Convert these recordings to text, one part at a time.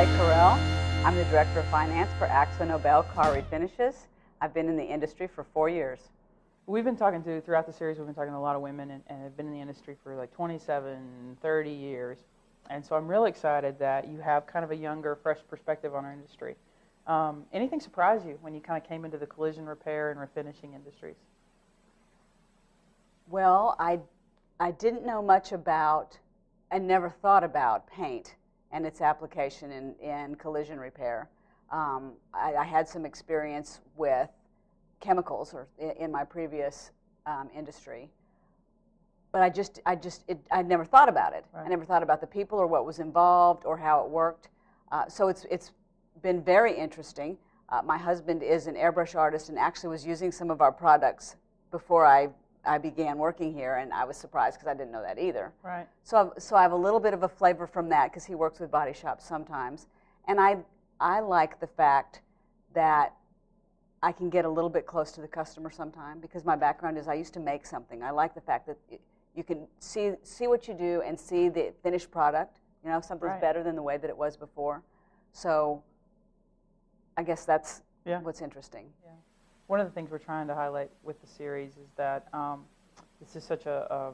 Correll. I'm the Director of Finance for AkzoNobel Refinishes. I've been in the industry for 4 years. We've been talking to, throughout the series, we've been talking to a lot of women and have been in the industry for like 27, 30 years. And so I'm really excited that you have kind of a younger, fresh perspective on our industry. Anything surprise you when you kind of came into the collision repair and refinishing industries? Well, I didn't know much about and never thought about paint and its application in collision repair. I had some experience with chemicals in my previous industry, but I never thought about it. Right. I never thought about the people or what was involved or how it worked. So it's been very interesting. My husband is an airbrush artist and actually was using some of our products before I began working here, and I was surprised because I didn't know that either. Right. So I have a little bit of a flavor from that because he works with Bodyshop sometimes, and I like the fact that I can get a little bit close to the customer sometime because my background is I used to make something. I like the fact that you can see what you do and see the finished product. You know, if something's right. better than the way that it was before. So I guess that's what's interesting. Yeah. One of the things we're trying to highlight with the series is that this is such a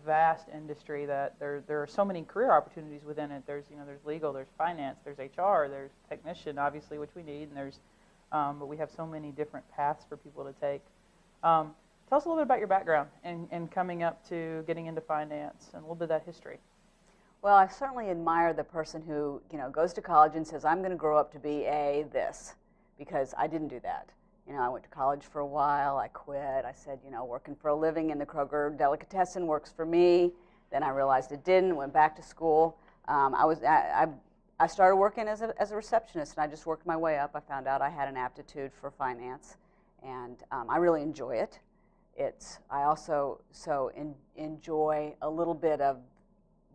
vast industry that there are so many career opportunities within it. There's legal, there's finance, there's HR, there's technician, obviously, which we need, and there's but we have so many different paths for people to take. Tell us a little bit about your background and coming up to getting into finance and a little bit of that history. Well, I certainly admire the person who goes to college and says, I'm going to grow up to be a this, because I didn't do that. I went to college for a while, I quit, I said, working for a living in the Kroger delicatessen works for me. Then I realized it didn't, went back to school. I started working as a receptionist, and I just worked my way up. I found out I had an aptitude for finance, and I really enjoy it. I also enjoy a little bit of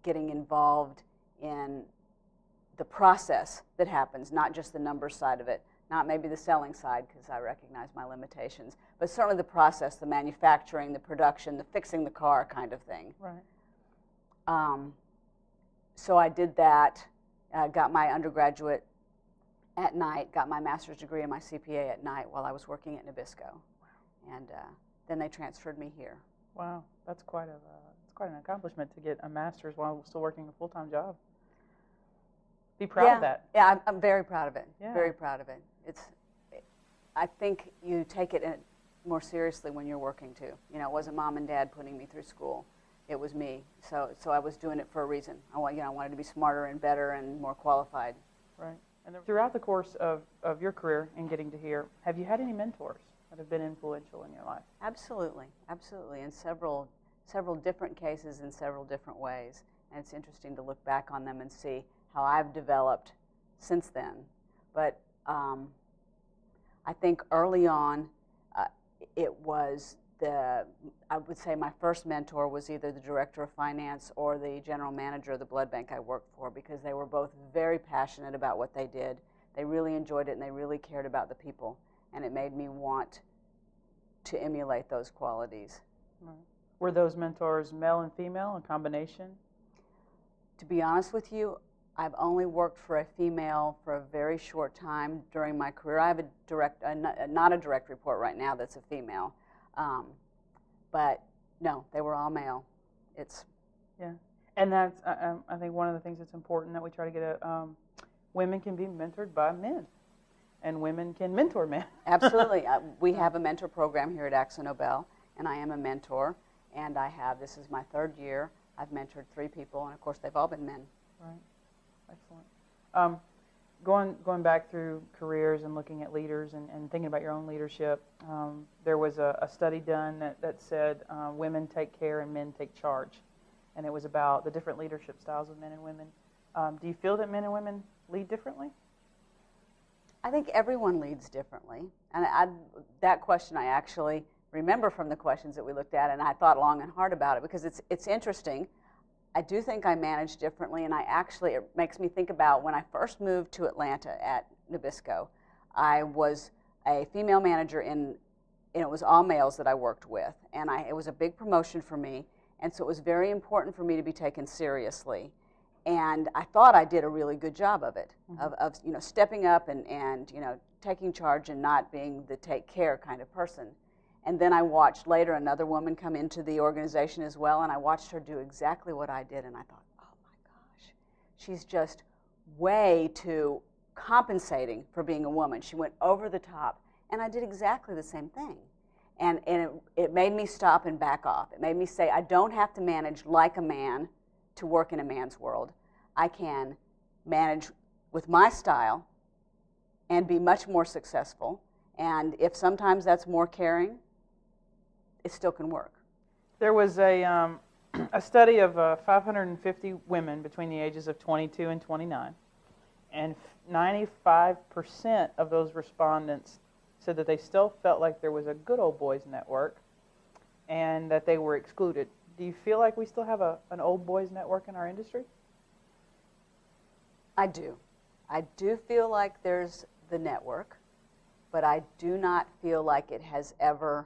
getting involved in the process that happens, not just the numbers side of it. Not maybe the selling side, because I recognize my limitations, but certainly the process, the manufacturing, the production, the fixing the car kind of thing. Right. So I did that, got my undergraduate at night, got my master's degree and my CPA at night while I was working at Nabisco. And then they transferred me here. Wow, that's quite an accomplishment to get a master's while still working a full-time job. Be proud of that. Yeah, I'm very proud of it. Yeah. Very proud of it. I think you take it more seriously when you're working too. It wasn't mom and dad putting me through school. It was me. So I was doing it for a reason. I wanted to be smarter and better and more qualified. Right. And throughout the course of your career and getting to here, have you had any mentors that have been influential in your life? Absolutely, absolutely. In several different cases in several different ways. And it's interesting to look back on them and see how I've developed since then. But I think early on, it was I would say my first mentor was either the director of finance or the general manager of the blood bank I worked for, because they were both very passionate about what they did. They really enjoyed it and they really cared about the people. And it made me want to emulate those qualities. Right. Were those mentors male and female, a combination? To be honest with you, I've only worked for a female for a very short time during my career. I have not a direct report right now that's a female, but no, they were all male. Yeah, and that's I think one of the things that's important that we try to get women can be mentored by men, and women can mentor men. Absolutely, we have a mentor program here at AkzoNobel, and I am a mentor, and this is my 3rd year. I've mentored 3 people, and of course they've all been men. Right. Excellent. Going back through careers and looking at leaders and thinking about your own leadership, there was a study done that said women take care and men take charge, and it was about the different leadership styles of men and women. Do you feel that men and women lead differently? I think everyone leads differently, and that question I actually remember from the questions that we looked at, and I thought long and hard about it because it's interesting. I do think I manage differently, and it makes me think about when I first moved to Atlanta at Nabisco. I was a female manager and it was all males that I worked with, and it was a big promotion for me, and so it was very important for me to be taken seriously. And I thought I did a really good job of it, of you know, stepping up and you know, taking charge and not being the take care kind of person. And then I watched later another woman come into the organization as well, and I watched her do exactly what I did, and I thought, oh my gosh, she's just way too compensating for being a woman. She went over the top, and I did exactly the same thing. And it made me stop and back off. It made me say, I don't have to manage like a man to work in a man's world. I can manage with my style and be much more successful. And if sometimes that's more caring, it still can work. There was a study of 550 women between the ages of 22 and 29, and 95% of those respondents said that they still felt like there was a good old boys network and that they were excluded. Do you feel like we still have an old boys network in our industry? I do. I do feel like there's the network, but I do not feel like it has ever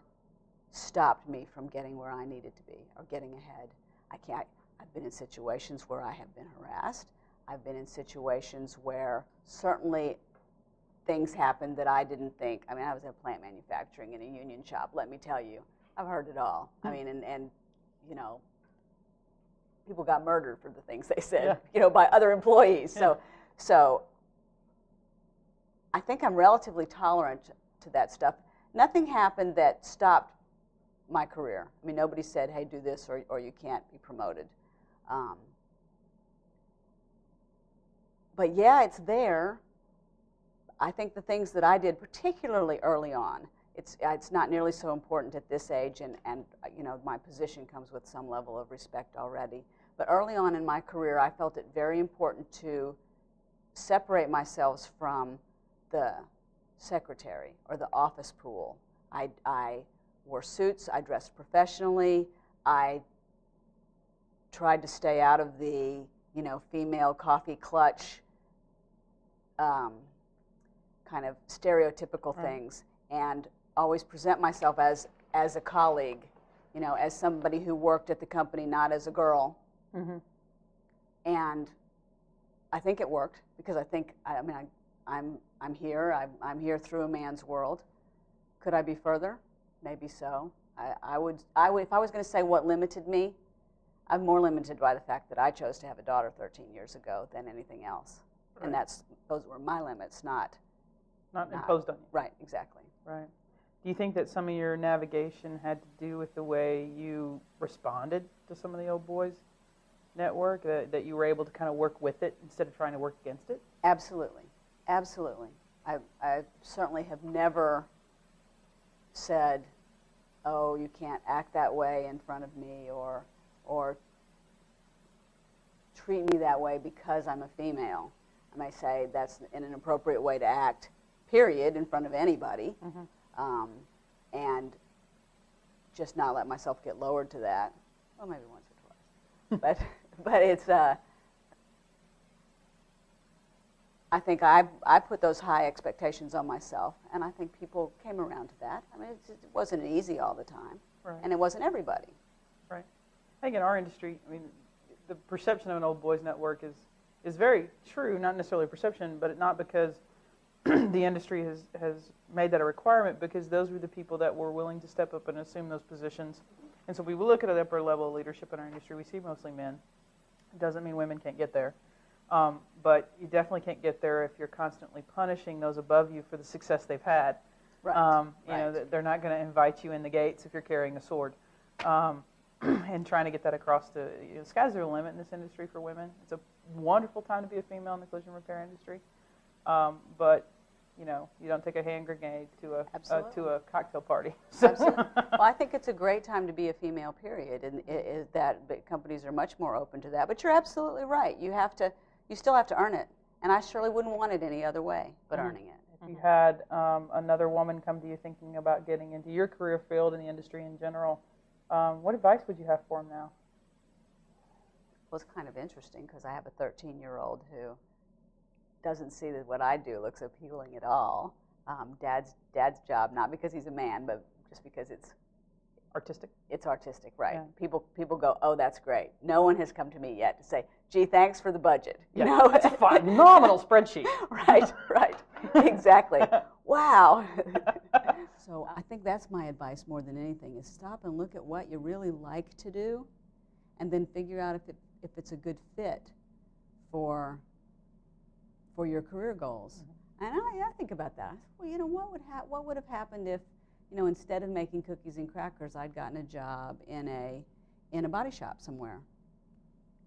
stopped me from getting where I needed to be or getting ahead. I've been in situations where I have been harassed. I've been in situations where certainly things happened that I didn't think. I mean, I was in plant manufacturing in a union shop. Let me tell you, I've heard it all. I mean, and you know, people got murdered for the things they said, you know, by other employees. So I think I'm relatively tolerant to that stuff. Nothing happened that stopped my career. I mean, nobody said, hey, do this or you can't be promoted. But yeah, it's there. I think the things that I did, particularly early on, it's not nearly so important at this age, and you know, my position comes with some level of respect already. But early on in my career, I felt it very important to separate myself from the secretary or the office pool. I wore suits, I dressed professionally, I tried to stay out of the, you know, female coffee clutch kind of stereotypical things, and always present myself as a colleague, you know, as somebody who worked at the company, not as a girl. And I think it worked, because I think, I mean, I'm here through a man's world. Could I be further? Maybe so. I would if I was going to say what limited me, I'm more limited by the fact that I chose to have a daughter 13 years ago than anything else. Right. And those were my limits, not imposed on you. Right, exactly. Right. Do you think that some of your navigation had to do with the way you responded to some of the old boys network, that you were able to kind of work with it instead of trying to work against it? Absolutely. Absolutely. I certainly have never said, oh, you can't act that way in front of me, or treat me that way because I'm a female. I may say that's an inappropriate way to act, period, in front of anybody, and just not let myself get lowered to that. Well, maybe once or twice. but it's, I think I put those high expectations on myself, and I think people came around to that. I mean, it wasn't easy all the time, and it wasn't everybody. Right. I think in our industry, I mean, the perception of an old boys network is very true, not necessarily a perception, but not because the industry has made that a requirement, because those were the people that were willing to step up and assume those positions. And so if we look at the upper level of leadership in our industry, we see mostly men. It doesn't mean women can't get there. But you definitely can't get there if you're constantly punishing those above you for the success they've had. Right. You know, they're not going to invite you in the gates if you're carrying a sword. And trying to get that across to, you know, the sky's the limit in this industry for women. It's a wonderful time to be a female in the collision repair industry. But, you know, you don't take a hand grenade to a cocktail party. So. Absolutely. Well, I think it's a great time to be a female, period, and that companies are much more open to that. But you're absolutely right. You still have to earn it, and I surely wouldn't want it any other way but earning it. If you had another woman come to you thinking about getting into your career field and the industry in general, what advice would you have for them now? Well, it's kind of interesting because I have a 13-year-old who doesn't see that what I do looks appealing at all. Dad's job, not because he's a man, but just because artistic. It's artistic, right? Yeah. People go, oh, that's great. No one has come to me yet to say, gee, thanks for the budget. Yeah, You know? it's a phenomenal spreadsheet. Right, exactly. Wow. So I think that's my advice more than anything, is stop and look at what you really like to do, and then figure out if it's a good fit for your career goals. And I think about that. I said, well, you know, what would have happened if, you know, instead of making cookies and crackers, I'd gotten a job in a body shop somewhere,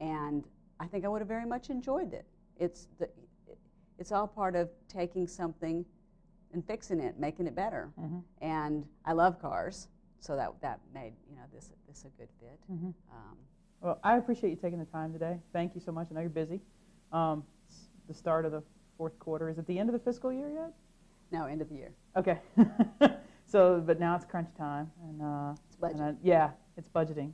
and I think I would have very much enjoyed it. It's all part of taking something and fixing it, making it better. And I love cars, so that made, you know, this a good fit. Well, I appreciate you taking the time today. Thank you so much. I know you're busy. It's the start of the fourth quarter. Is it the end of the fiscal year yet? No, end of the year. Okay. So, but now it's crunch time, and It's budgeting. yeah, it's budgeting.